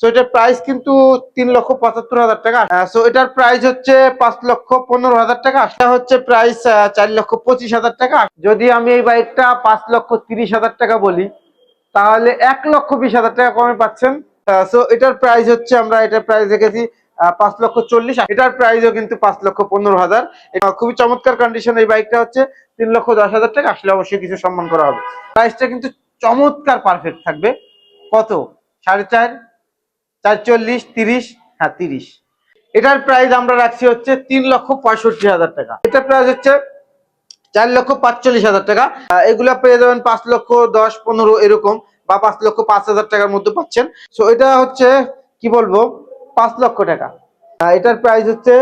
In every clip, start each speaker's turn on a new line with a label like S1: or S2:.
S1: So এটার price কিন্তু 3,75,000 টাকা। সো এটার প্রাইস হচ্ছে 5,15,000 টাকা। এটা হচ্ছে প্রাইস 4,25,000 টাকা। যদি আমি এই বাইকটা 5,30,000 টাকা বলি, তাহলে 1,20,000 টাকা কমে পাচ্ছেন। সো এটার প্রাইস হচ্ছে, আমরা এটার প্রাইস রেখেছি 5,40,000। এটার প্রাইসও কিন্তু 5,15,000। এটা খুবই চমৎকার কন্ডিশন। এই বাইকটা হচ্ছে 3,10,000 টাকা। আসলে অবশ্যই কিছু সম্মান করা হবে। প্রাইসটা কিন্তু চমৎকার পারফেক্ট থাকবে। কত? 4.5, 440, 30, হ্যাঁ 30। এটার প্রাইস আমরা রাখছি হচ্ছে 3,65,000 টাকা। এটার প্রাইস হচ্ছে 4,45,000 টাকা। এগুলা পেয়ে যাবেন 5,10, 15 এরকম, বা 5,05,000 টাকার মধ্যে পাচ্ছেন। সো এটা হচ্ছে কি বলবো, 5 লক্ষ টাকা। এটার প্রাইস হচ্ছে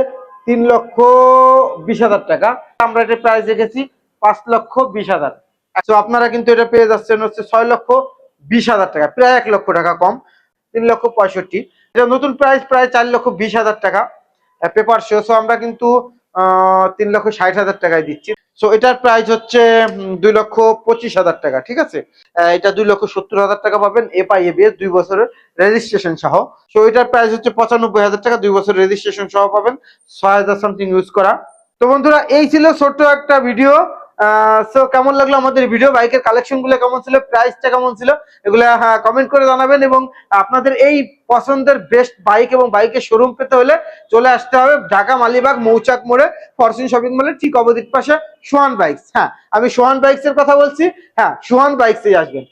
S1: 3,20,000 টাকা। আমরা এটার প্রাইস রেখেছি 5,20,000। তো আপনারা কিন্তু এটা পেয়ে যাচ্ছেন হচ্ছে 6,20,000 টাকা, প্রায় 1 লক্ষ টাকা কম, 3,65,000। এটা নতুন প্রাইস প্রায় 4,20,000 টাকা পেপার শো। সো আমরা কিন্তু 3,60,000 টাকায় দিচ্ছি। সো এটার প্রাইস হচ্ছে 2,25,000 টাকা। ঠিক আছে, এটা 2,70,000 টাকা পাবেন এফআইএবিএস 2 বছরের রেজিস্ট্রেশন সহ। সো এটার প্রাইস হচ্ছে 95,000 টাকা, 2 বছর রেজিস্ট্রেশন সহ পাবেন, 6,000 সামথিং ইউজ করা। তো বন্ধুরা, এই ছিল ছোট্ট একটা ভিডিও। সো কেমন লাগলো আমাদের ভিডিও, বাইকের কালেকশন গুলো কেমন ছিল, প্রাইসটা কেমন ছিল, এগুলা কমেন্ট করে জানাবেন। এবং আপনাদের এই পছন্দের বেস্ট বাইক এবং বাইকের শোরুম পেতে হলে চলে আসতে হবে ঢাকা মালিবাগ মৌচাক মোড়ে ফরচুন শপিং মলের ঠিক অপোজিট পাশে সোহান বাইকস। হ্যাঁ, আমি সোহান বাইকস এর কথা বলছি। হ্যাঁ, সোহান বাইকসেই আসবেন।